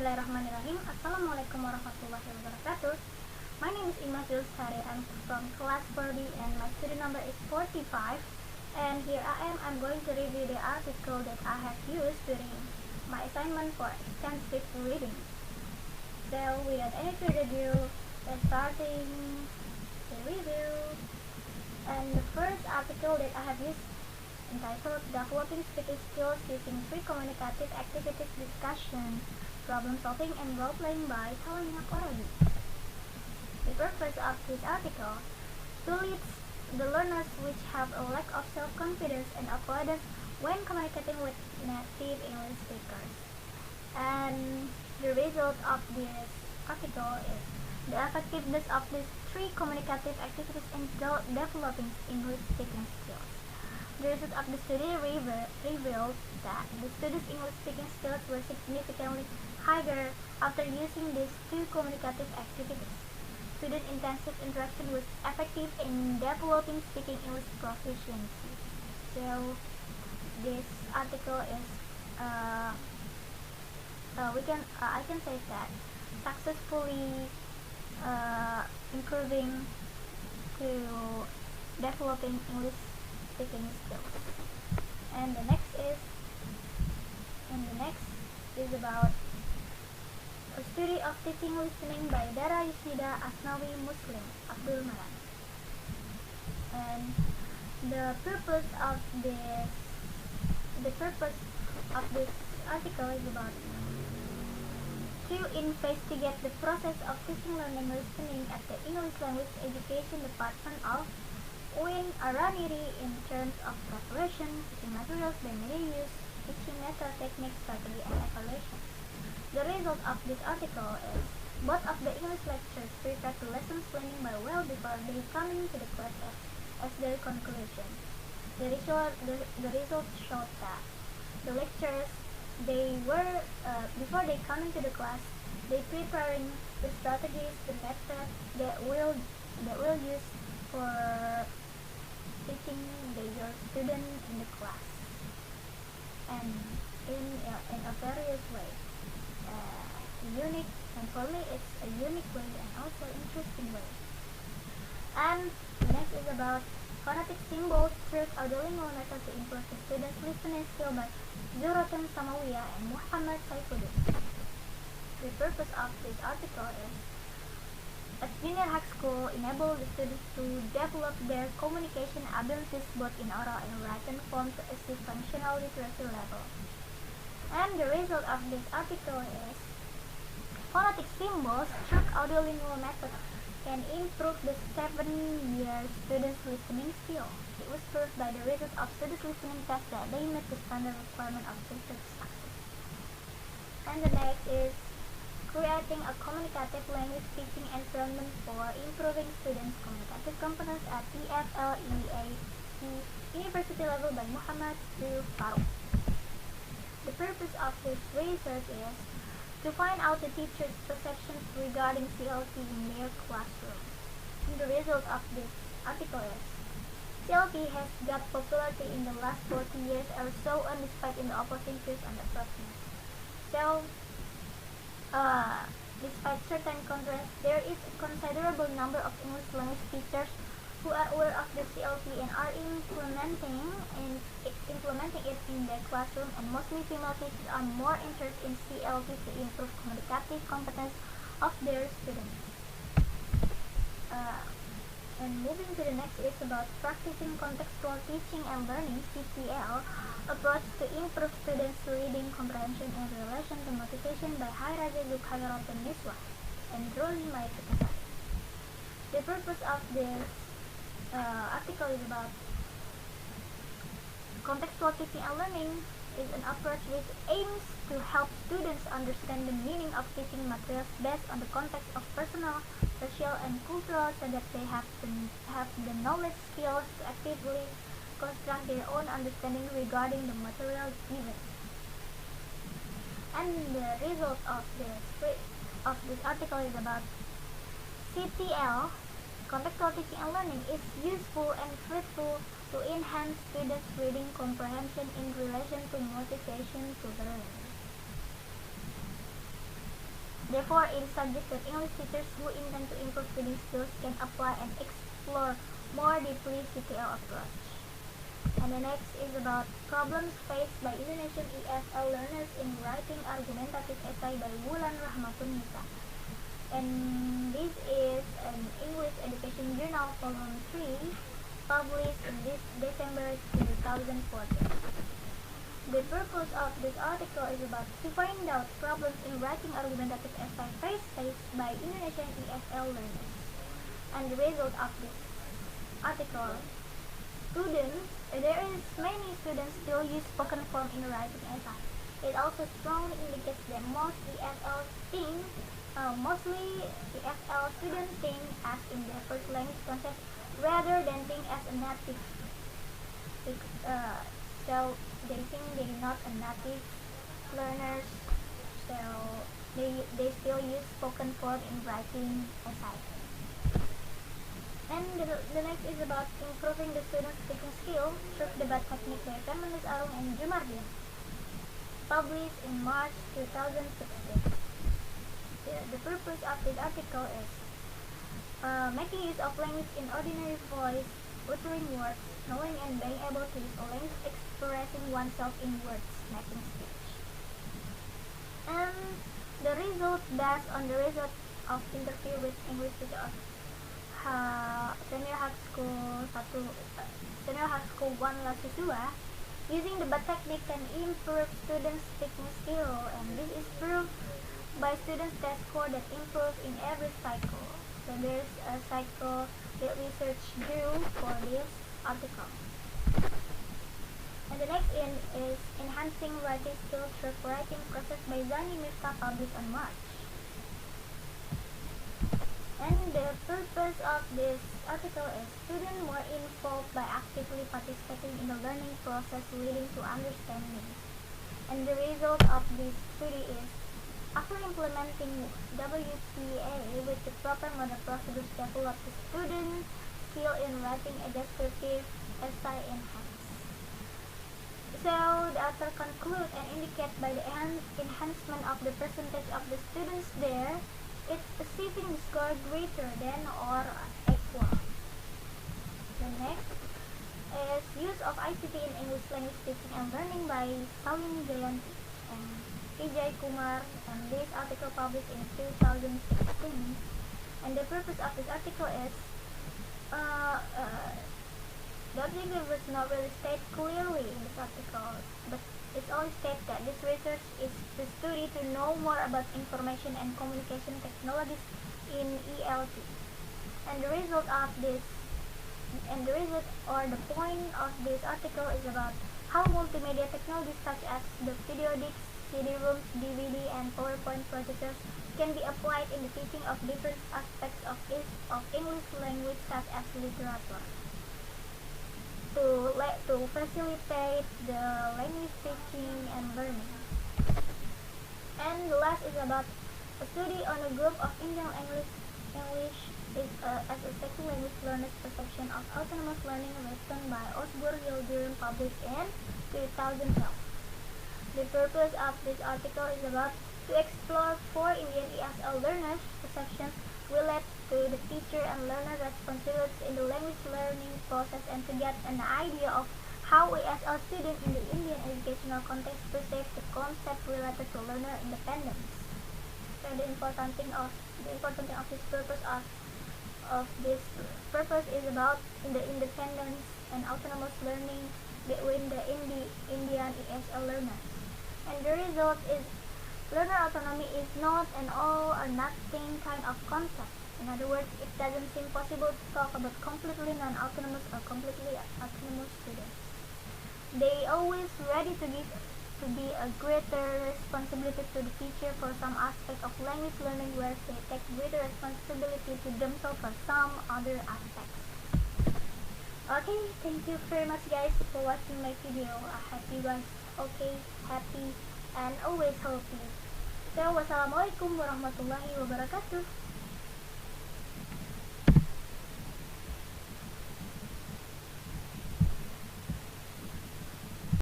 Bismillahirrahmanirrahim. Assalamualaikum warahmatullahi wabarakatuh. My name is Imas Dwi Lestari. I'm from class 40 and my student number is 45. And here I am. I'm going to review the article that I have used during my assignment for extensive reading. So without any further ado, let's starting the review. And the first article that I have used entitled Developing Speaking Skills Using Free Communicative Activities Discussion, Problem Solving and Role Playing by Haerazi. The purpose of this article to lead the learners which have a lack of self-confidence and avoidance when communicating with native English speakers. And the result of this article is the effectiveness of these three communicative activities in developing English speaking skills. The result of the study revealed that the students' English speaking skills were significantly higher after using these two communicative activities. Student-intensive interaction was effective in developing speaking English proficiency. So, this article is, I can say that successfully improving to developing English speaking skills. And the next is about a study of teaching listening by Dara Yusida Asnawi Muslim Abdul Maran. And the purpose of this article is about to investigate the process of teaching learning listening at the English Language Education Department of UIN Araniri in terms of preparation, teaching materials, by media use, teaching method, technique, strategy, and evaluation. The result of this article is both of the English lectures prepared the lessons planning by well before they come into the class as their conclusion. The result showed that the lectures before they come into the class, they preparing the strategies, the method that will use for teaching your student in the class, and in a various way, unique, and for me it's a unique way and also interesting way. And next is about phonetic symbols through audiolingual method to improve the students' listening skill by Zuhrotun, Samawiyah, and Saifullin. The purpose of this article is at junior high school enable the students to develop their communication abilities both in oral and written form to achieve functional literacy level. And the result of this article is phonetic symbols through audiolingual method can improve the 7-year students' listening skill. It was proved by the result of students' listening test that they met the standard requirement of research success. And the next is creating a communicative language teaching environment for improving students' communicative competence at TFL-EAC University level by Muhammad Zuhrotun. The purpose of this research is to find out the teachers' perceptions regarding CLT in their classroom. And the result of this article is CLT has got popularity in the last 40 years or so, and despite in the opposing views on the softness. So, despite certain contrasts, there is a considerable number of English language teachers who are aware of the CLT and are implementing it in their classroom, and mostly female teachers are more interested in CLT to improve communicative competence of their students. And moving to the next is about practicing contextual teaching and learning (CTL) approach to improve students' reading comprehension in relation to motivation by Haerazi, Zukhairatunniswah, and May Vikasari. The purpose of this article is about contextual teaching and learning is an approach which aims to help students understand the meaning of teaching materials based on the context of personal, social, and cultural, so that they have the knowledge skills to actively construct their own understanding regarding the material given. And the result of this article is about CTL, contextual teaching and learning, is useful and fruitful to enhance students' reading comprehension in relation to motivation to learn. Therefore, it is suggested English teachers who intend to improve reading skills can apply and explore more deeply CTL approach. And the next is about problems faced by Indonesian ESL learners in writing argumentative essay by Wulan Rahmatunnisa. And this is an English Education Journal Volume 3, published in this December 2014. The purpose of this article is about to find out problems in writing argumentative essay faced by Indonesian ESL learners. And the result of this article, there is many students still use spoken form in writing essay. It also strongly indicates that mostly ESL students think as in their first language concept rather than think as a native. So they think they're not a native learners, so they still use spoken form in writing essay. And the next is about improving the students' speaking skill through debate technique by feminist Arung and Jumardian, published in March 2016. The purpose of this article is making use of language in ordinary voice, uttering words, knowing and being able to use a language expressing oneself in words, making speech. And the result based on the result of interview with English teacher of Senior High School 1 Lasisua, using the debate technique can improve students' speaking skill, and this is proved by students' test score that improve in every cycle. So there's a cycle that research do for this article. And the next is enhancing writing skills through writing process by Zaini Miftah, published on March. And the purpose of this article is students more involved by actively participating in the learning process leading to understanding. And the result of this study is after implementing WPA with the proper model procedures developed, the student skill in writing a descriptive essay enhanced. So the author conclude and indicate by the enhancement of the percentage of the students there, it's achieving the score greater than or equal. The next is use of ICT in English language teaching and learning by Saifullin, Jayanthi, and Vijay, Kumar, and this article published in 2016. And the purpose of this article is the objective was not really stated clearly in this article, but it only states that this research is to study to know more about information and communication technologies in ELT. And the result or the point of this article is about how multimedia technologies such as the video discs, CD-ROMs, DVD, and PowerPoint projectors can be applied in the teaching of different aspects of English language such as literature, to facilitate the language teaching and learning. And the last is about a study on a group of Indian English as a second language learners' perception of autonomous learning, written by Özgür, Yıldırım, published in 2012. The purpose of this article is about to explore 4 Indian ESL learners' perceptions relate to the teacher and learner responsibilities in the language learning process, and to get an idea of how ESL students in the Indian educational context perceive the concept related to learner independence. So the important thing of this purpose is about the independence and autonomous learning between the Indian ESL learners. And the result is learner autonomy is not an all or nothing kind of concept. In other words, it doesn't seem possible to talk about completely non-autonomous or completely autonomous students. They always ready to be a greater responsibility to the teacher for some aspect of language learning, where they take greater responsibility to themselves for some other aspects. Okay, thank you very much guys for watching my video. I hope you guys okay, happy, and always healthy. So, wassalamualaikum warahmatullahi wabarakatuh.